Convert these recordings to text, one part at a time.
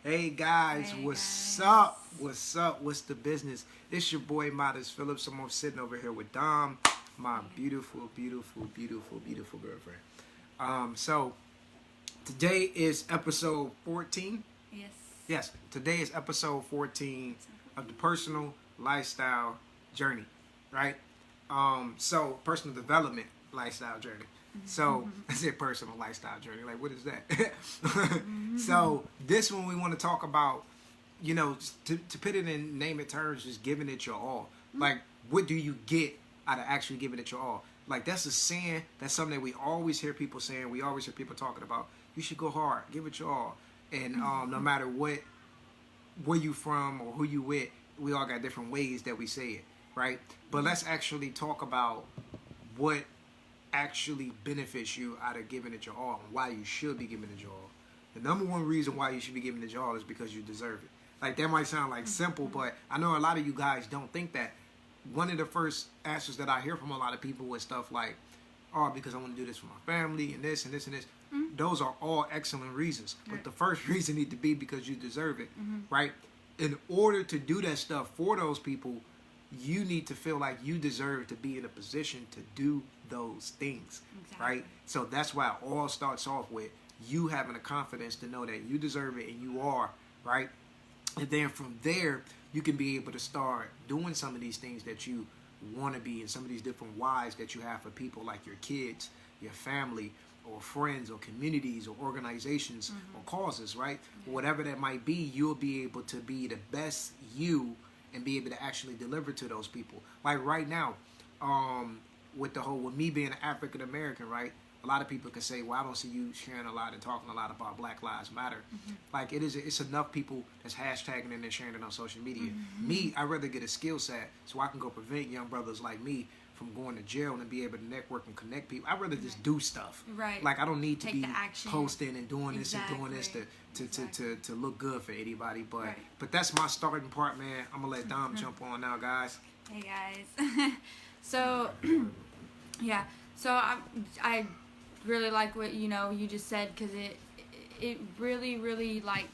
Hey guys, Hey what's guys. up? What's up? What's the business? It's your boy Modest Phillips. I'm sitting over here with Dom, my beautiful, beautiful, beautiful, beautiful girlfriend. So today is episode 14. Yes. Yes, today is episode 14 of the personal lifestyle journey, right? So personal development lifestyle journey. So I said personal lifestyle journey. Like, what is that? So this one we want to talk about, to put it in name it terms, just giving it your all. Like, what do you get out of actually giving it your all? Like, that's a saying. That's something that we always hear people saying. We always hear people talking about. You should go hard, give it your all, and no matter where you from or who you with, we all got different ways that we say it, right? But let's actually talk about what actually benefits you out of giving it your all and why you should be giving it your all. The number one reason why you should be giving it your all is because you deserve it. Like, that might sound like simple, but I know a lot of you guys don't think that. One of the first answers that I hear from a lot of people is stuff like, oh, because I want to do this for my family and this and this and this. Those are all excellent reasons. But the first reason need to be because you deserve it, right? In order to do that stuff for those people, you need to feel like you deserve to be in a position to do those things, right? So that's why it all starts off with you having the confidence to know that you deserve it and you are, right? And then from there, you can be able to start doing some of these things that you want to be and some of these different whys that you have for people like your kids, your family, or friends, or communities, or organizations, or causes, right? Whatever that might be, you'll be able to be the best you and be able to actually deliver to those people. Like right now, with me being African American, right? A lot of people can say, well, I don't see you sharing a lot and talking a lot about Black Lives Matter. Like, it's enough people that's hashtagging and then sharing it on social media. Me, I'd rather get a skill set so I can go prevent young brothers like me from going to jail and be able to network and connect people. I'd rather just do stuff. Right. Like, I don't need to Take be the action. posting and doing this and doing this to look good for anybody. But that's my starting part, man. I'm going to let Dom jump on now, guys. Hey guys. So, yeah. So I really like what you just said, because it really like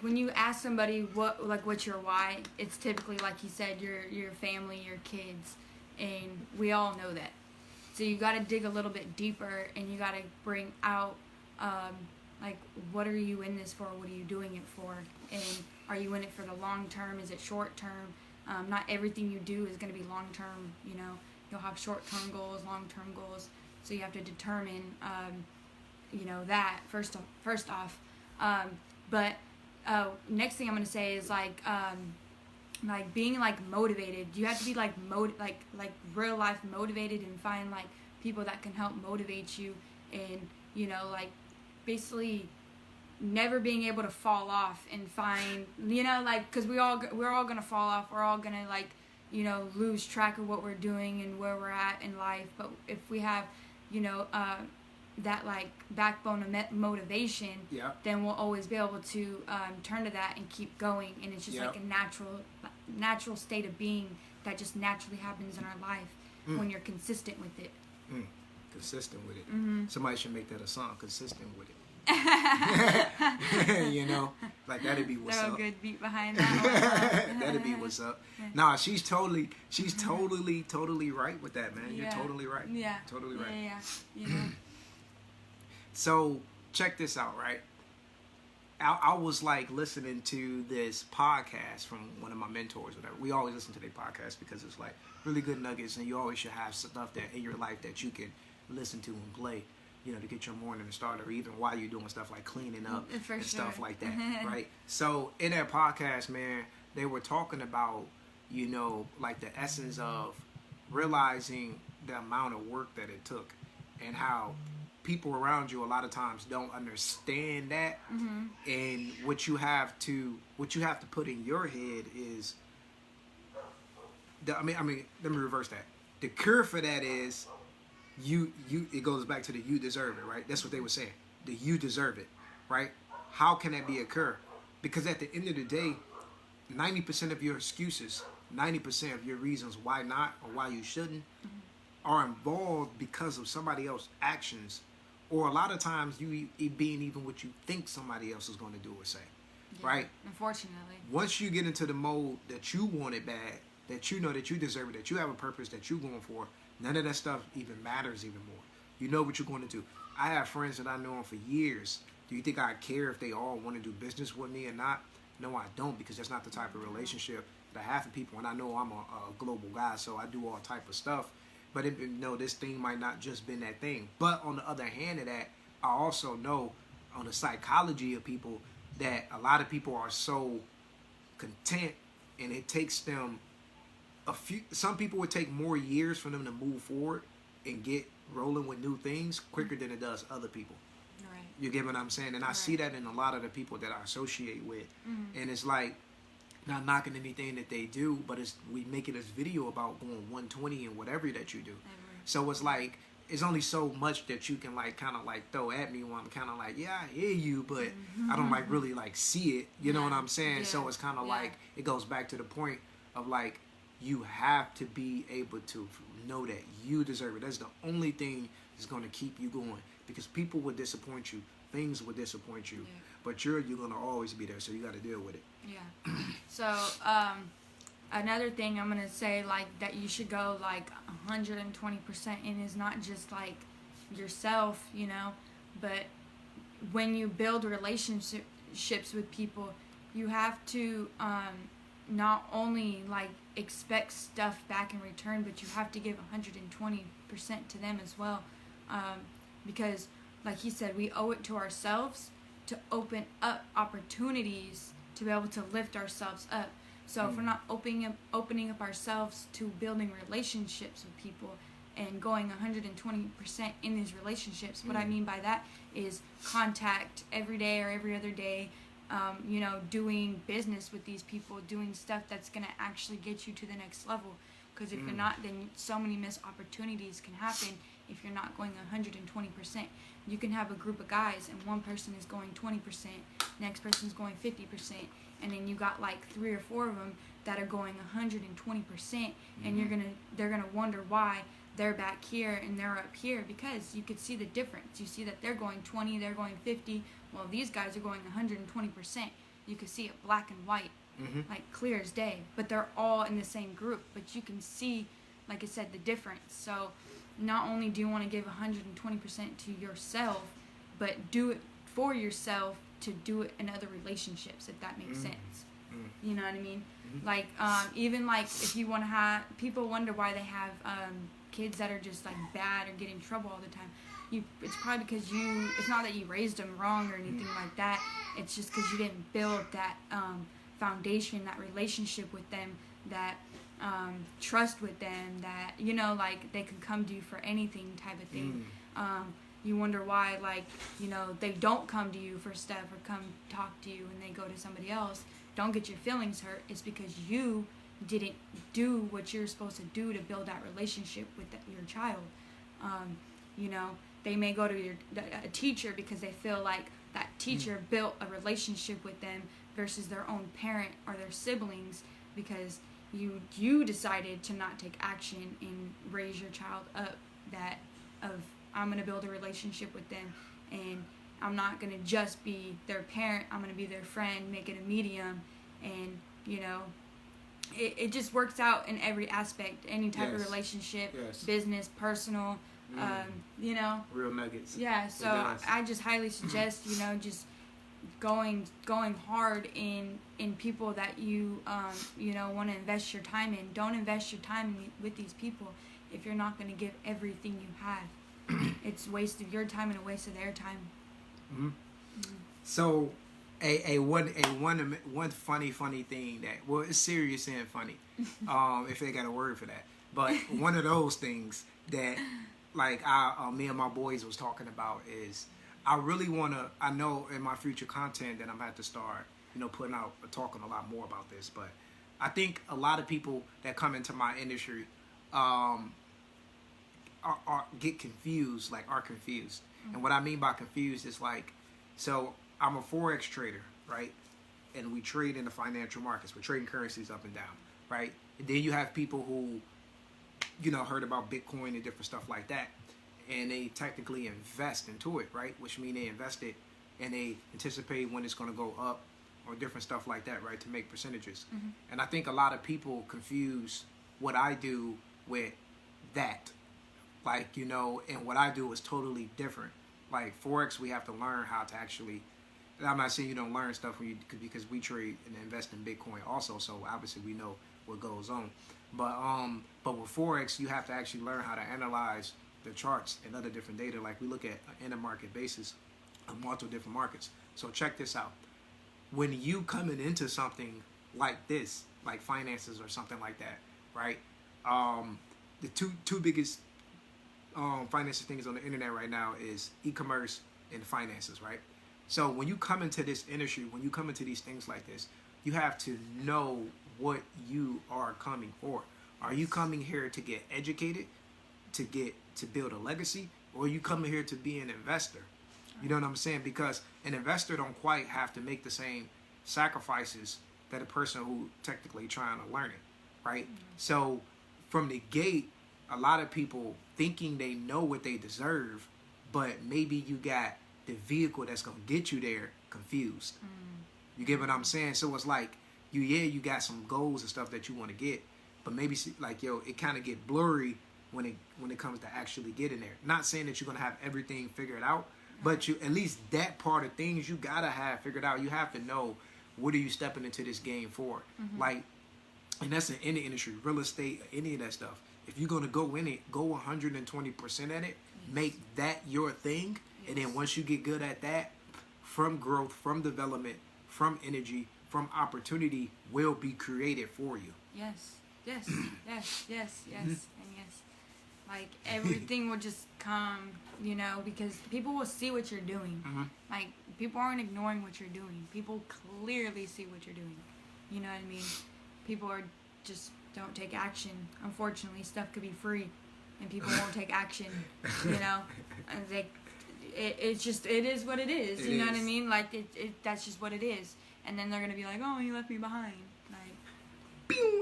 when you ask somebody what's your why, it's typically like you said, your family, your kids, and we all know that. So you got to dig a little bit deeper, and you got to bring out like, what are you in this for? What are you doing it for? And are you in it for the long term? Is it short term? Not everything you do is going to be long term. You'll have short term goals, long term goals. So you have to determine, that first off. But next thing I'm gonna say is like being like motivated. You have to be like real life motivated, and find like people that can help motivate you, and like basically never being able to fall off and find because we're all gonna fall off. We're all gonna lose track of what we're doing and where we're at in life. But if we have that like backbone of motivation, then we'll always be able to turn to that and keep going. And it's just like a natural state of being that just naturally happens in our life when you're consistent with it. Consistent with it. Somebody should make that a song, consistent with it. Like, that'd be what's up. Good beat behind that one. That'd be what's up. Nah, she's totally right with that, man. You're totally right. Yeah. Totally right. Yeah. So check this out, right? I was like listening to this podcast from one of my mentors, whatever. We always listen to their podcast because it's like really good nuggets, and you always should have stuff that in your life that you can listen to and play, to get your morning started, or even while you're doing stuff like cleaning up and stuff like that, right? So in that podcast, man, they were talking about, like the essence of realizing the amount of work that it took, and how people around you a lot of times don't understand that. And what you have to put in your head is, let me reverse that. The cure for that is it goes back to the you deserve it, right? That's what they were saying. The you deserve it, right? How can that be a cure? Because at the end of the day, 90% of your excuses, 90% of your reasons why not or why you shouldn't are involved because of somebody else's actions or a lot of times you being even what you think somebody else is going to do or say, right? Unfortunately. Once you get into the mode that you want it bad, that you know that you deserve it, that you have a purpose that you're going for, none of that stuff even matters even more. You know what you're going to do. I have friends that I know for years. Do you think I care if they all want to do business with me or not? No, I don't, because that's not the type of relationship that I have with people. And I know I'm a global guy, so I do all type of stuff. But this thing might not just been that thing. But on the other hand of that, I also know on the psychology of people that a lot of people are so content, and it takes them some people would take more years for them to move forward and get rolling with new things quicker than it does other people. Right. You get what I'm saying? And I see that in a lot of the people that I associate with. And it's like, not knocking anything that they do, but we making this video about going 120 and whatever that you do. So it's like, it's only so much that you can like kind of like throw at me when I'm kind of like, yeah, I hear you, but I don't like really like see it. You know what I'm saying? So it's kind of like, it goes back to the point of like, you have to be able to know that you deserve it. That's the only thing that's going to keep you going, because people will disappoint you, things will disappoint you, but you're going to always be there, so you got to deal with it. Yeah. So another thing I'm gonna say, like, that you should go like 120% in is not just like yourself, you know, but when you build relationships with people, you have to not only like expect stuff back in return, but you have to give 120% to them as well, because like he said, we owe it to ourselves to open up opportunities to be able to lift ourselves up. So if we're not opening up ourselves to building relationships with people and going 120% in these relationships, what I mean by that is contact every day or every other day, you know, doing business with these people, doing stuff that's going to actually get you to the next level. Because if you're not, then so many missed opportunities can happen if you're not going 120%. You can have a group of guys and one person is going 20%, next person's going 50%, and then you got like 3 or 4 of them that are going 120%, and they're gonna wonder why they're back here and they're up here, because you could see the difference. You see that they're going 20, they're going 50. Well, these guys are going 120%. You could see it black and white, like clear as day. But they're all in the same group. But you can see, like I said, the difference. So not only do you want to give 120% to yourself, but do it for yourself to do it in other relationships, if that makes sense. You know what I mean? Like, even like if you want to have, people wonder why they have kids that are just like bad or get in trouble all the time. It's probably because it's not that you raised them wrong or anything like that. It's just because you didn't build that foundation, that relationship with them, that trust with them, that, you know, like they can come to you for anything type of thing. You wonder why, like, you know, they don't come to you for stuff or come talk to you and they go to somebody else. Don't get your feelings hurt. It's because you didn't do what you're supposed to do to build that relationship with your child. You know, they may go to a teacher because they feel like that teacher built a relationship with them versus their own parent or their siblings, because you decided to not take action and raise your child up that of, I'm going to build a relationship with them, and I'm not going to just be their parent, I'm going to be their friend, make it a medium. And, you know, it just works out in every aspect, any type of relationship, business, personal, you know. Real nuggets. Yeah, so I just highly suggest, you know, just going hard in people that you, you know, want to invest your time in. Don't invest your time with these people if you're not going to give everything you have. It's a waste of your time and a waste of their time. So, one funny thing that, well, it's serious and funny, if they got a word for that. But one of those things that, like, me and my boys was talking about is, I really want to, I know in my future content that I'm going to have to start, you know, putting out, talking a lot more about this. But I think a lot of people that come into my industry get confused, like are confused. And what I mean by confused is like, so I'm a Forex trader, right? And we trade in the financial markets. We're trading currencies up and down, right? And then you have people who, you know, heard about Bitcoin and different stuff like that. and they technically invest into it, right? Which means they invested and they anticipate when it's going to go up or different stuff like that, right? To make percentages. Mm-hmm. And I think a lot of people confuse what I do with that. Like, you know, and what I do is totally different. Like Forex, we have to learn how to actually, I'm not saying you don't learn stuff when you, because we trade and invest in Bitcoin also, so obviously we know what goes on. But with Forex, you have to actually learn how to analyze the charts and other different data. Like we look at an inter-market basis of multiple different markets. So check this out. When you coming into something like this, like finances or something like that, right? The two biggest financial things on the internet right now is e-commerce and finances, right? So when you come into this industry, when you come into these things like this, you have to know what you are coming for. Are you coming here to get educated, to build a legacy, or are you coming here to be an investor? You know what I'm saying? Because an investor don't quite have to make the same sacrifices that a person who technically trying to learn it, right? Mm-hmm. So from the gate, a lot of people thinking they know what they deserve, but maybe you got the vehicle that's going to get you there confused. Mm. You get what I'm saying? So it's like, you got some goals and stuff that you want to get, but maybe like, it kind of get blurry when it comes to actually getting there. Not saying that you're going to have everything figured out, but you at least that part of things you got to have figured out. You have to know, what are you stepping into this game for? Mm-hmm. Like, and that's in any industry, real estate, any of that stuff. If you're going to go in it, go 120% at it, yes. Make that your thing. Yes. And then once you get good at that, from growth, from development, from energy, from opportunity will be created for you. Yes, yes, yes, yes, yes, and yes. Like, everything will just come, because people will see what you're doing. Mm-hmm. Like, people aren't ignoring what you're doing. People clearly see what you're doing. You know what I mean? People are just don't take action. Unfortunately, stuff could be free, and people won't take action. And it is what it is. You know what I mean? Like that's just what it is. And then they're gonna be like, "Oh, you left me behind."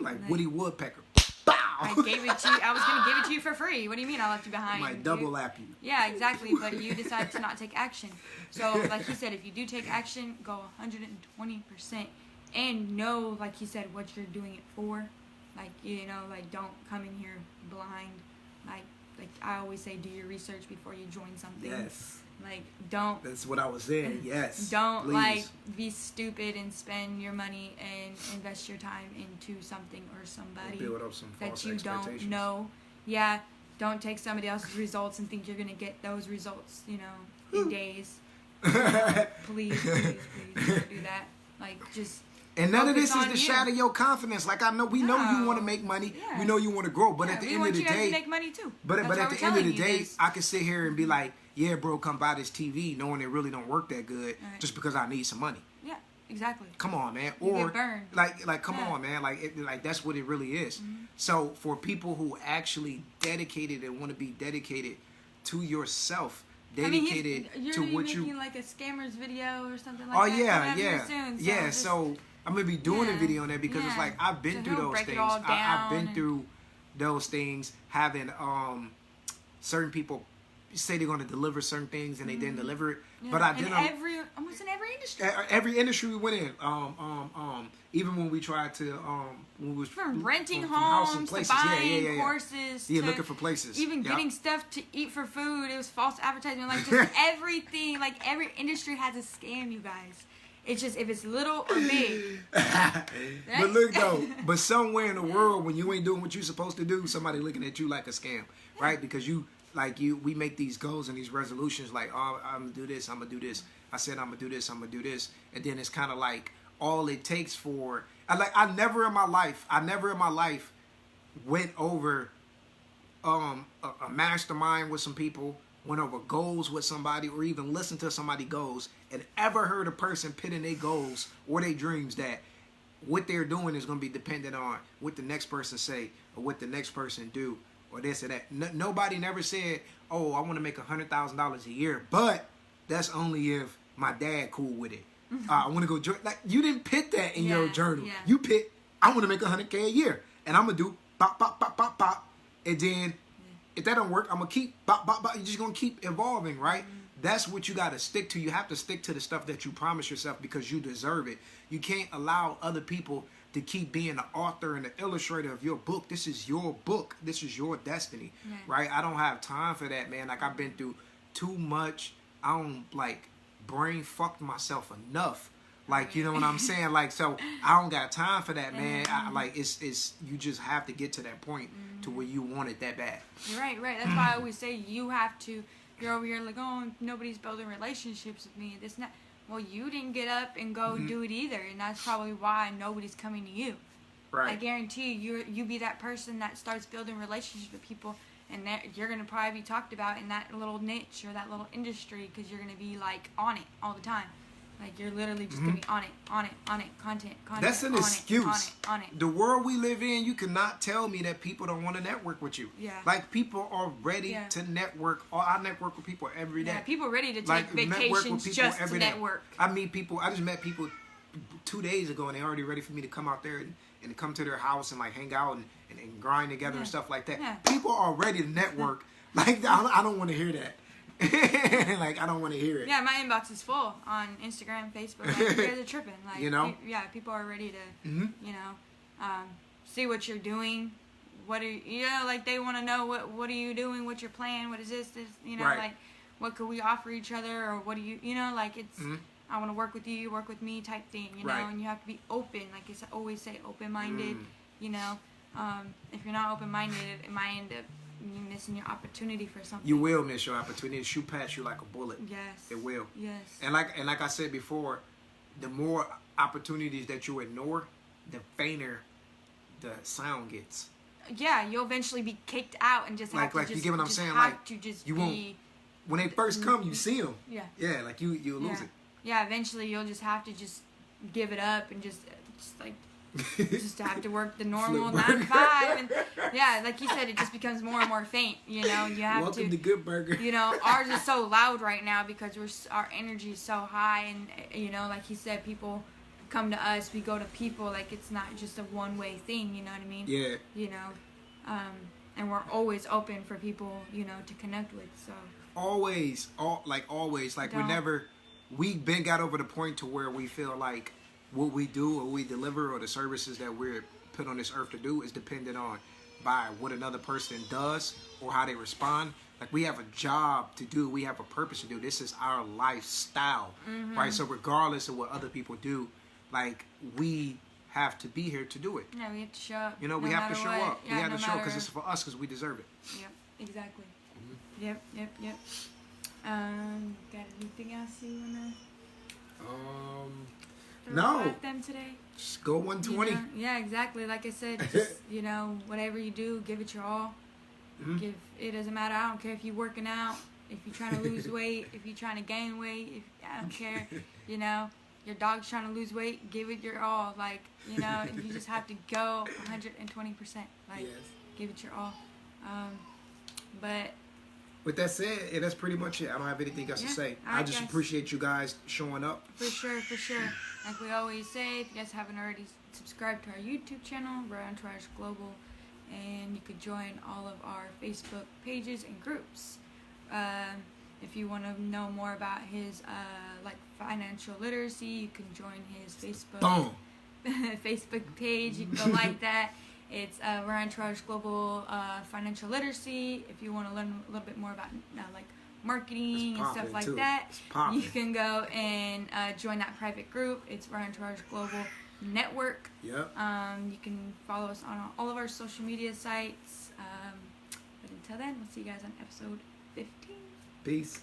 Like Woody Woodpecker. Bow. I gave it to you. I was gonna give it to you for free. What do you mean I left you behind? Like double lap you. Yeah, exactly. But you decided to not take action. So, like you said, if you do take action, go 120%, and know, like you said, what you're doing it for. Like, don't come in here blind. Like I always say, do your research before you join something. Yes. Like, don't. That's what I was saying. Yes. Don't, please. Be stupid and spend your money and invest your time into something or somebody build up some that you don't know. Yeah. Don't take somebody else's results and think you're going to get those results, in days. Please don't do that. Like, just. And none of this is to shatter your confidence. Like, we know you want to make money. Yeah. We know you want to grow. But at the end of the day, we want you guys to make money too. But at the end of the day, I can sit here and be like, yeah, bro, come buy this TV, knowing it really don't work that good, just because I need some money. Yeah, exactly. Come on, man. You get burned. Like, come on, man. Like that's what it really is. Mm-hmm. So for people who actually dedicated and want to be dedicated to yourself. Dedicated you're to what making you. Like a scammers video or something like that. Yeah. So I'm gonna be doing a video on that because it's like I've been through those things. I've been through those things. Having certain people say they're gonna deliver certain things and they didn't deliver it. Yeah. But I did. Almost in every industry. Every industry we went in. Even when we tried to when we was from renting homes to buying courses, to looking for places, even getting stuff to eat for food. It was false advertising. Like just everything. Like every industry has a scam, you guys. It's just if it's little or big. But look though, but somewhere in the world when you ain't doing what you're supposed to do, somebody looking at you like a scam, right? Because we make these goals and these resolutions like, oh, I'm gonna do this, I'm gonna do this. I said I'm gonna do this, I'm gonna do this, and then it's kind of like all it takes for. I never in my life went over a mastermind with some people, went over goals with somebody, or even listened to somebody goals, and ever heard a person put in their goals or their dreams that what they're doing is gonna be dependent on what the next person say or what the next person do. Or this or that. Nobody never said, "Oh, I want to make $100,000 a year," but that's only if my dad cool with it. I want to go join. Like you didn't put that in your journal. Yeah. You put, "I want to make $100K a year, and I'm gonna do pop, pop, pop, pop, pop," and then if that don't work, I'm gonna keep you're just gonna keep evolving, right? That's what you gotta stick to. You have to stick to the stuff that you promise yourself because you deserve it. You can't allow other people to keep being the author and the illustrator of your book. This is your book. This is your destiny, right? I don't have time for that, man. Like, I've been through too much. I don't, like, brain fucked myself enough. Like, you know what I'm saying? Like, so I don't got time for that, man. It's you just have to get to that point to where you want it that bad. You're right. That's why I always say you have to. You're over here like, oh, nobody's building relationships with me. This and that. Well, you didn't get up and go do it either, and that's probably why nobody's coming to you. Right. I guarantee you be that person that starts building relationships with people, and you're gonna probably be talked about in that little niche or that little industry because you're gonna be like on it all the time. Like, you're literally just gonna be on it, content. That's an excuse. On it. The world we live in, you cannot tell me that people don't want to network with you. Yeah. Like, people are ready to network. I network with people every day. Yeah, people ready to take like, vacations just to network. I meet people. I just met people 2 days ago, and they're already ready for me to come out there and to come to their house and, like, hang out and grind together and stuff like that. Yeah. People are ready to network. Like, I don't want to hear that. Like, I don't want to hear it. Yeah, my inbox is full on Instagram, Facebook. Like, you guys are tripping. Like, you know? People are ready to, you know, see what you're doing. What are you know? Like, they want to know what are you doing? What's your plan? What is this? You know, like, what could we offer each other? Or what do you know? Like, it's I want to work with you, you work with me type thing. You know, and you have to be open. Like I always say, open-minded. You know, if you're not open-minded, it might end up you missing your opportunity for something. You will miss your opportunity. It'll shoot past you like a bullet. Yes. It will. Yes. And like I said before, the more opportunities that you ignore, the fainter the sound gets. Yeah, you'll eventually be kicked out and just have to you get what I'm saying? Have like to just you won't. When they first come, you see them. Yeah. Yeah, like you'll lose it. Yeah, eventually you'll just have to just give it up and just like. Just have to work the normal 9 to 5, and yeah, like you said, it just becomes more and more faint. You know, you have Welcome to Good Burger. You know, ours is so loud right now because our energy is so high, and you know, like he said, people come to us, we go to people. Like, it's not just a one-way thing. You know what I mean? Yeah. You know, and we're always open for people, you know, to connect with. So always, we've been got over the point to where we feel like what we do or we deliver or the services that we're put on this earth to do is dependent on by what another person does or how they respond. Like, we have a job to do. We have a purpose to do. This is our lifestyle, right? So regardless of what other people do, like, we have to be here to do it. Yeah, we have to show up. You know, we have to show up. Yeah, we have to show up because it's for us because we deserve it. Yep, exactly. Yep. Got anything else you wanna? No. Them today. Just go 120. You know? Yeah, exactly. Like I said, just, you know, whatever you do, give it your all. It doesn't matter. I don't care if you're working out, if you're trying to lose weight, if you're trying to gain weight. I don't care. You know, your dog's trying to lose weight. Give it your all. Like, you know, you just have to go 120%. Like, give it your all. But. With that said, that's pretty much it. I don't have anything else to say. I just appreciate you guys showing up. For sure. Like we always say, if you guys haven't already subscribed to our YouTube channel, we're Entourage Global, and you could join all of our Facebook pages and groups. If you want to know more about his like financial literacy, you can join his Facebook Facebook page. You can go like that. It's we're Entourage Global Financial Literacy. If you want to learn a little bit more about like marketing and stuff like that, you can go and join that private group. It's Entourage Global Network. Yep. You can follow us on all of our social media sites. But until then, we'll see you guys on episode 15. Peace.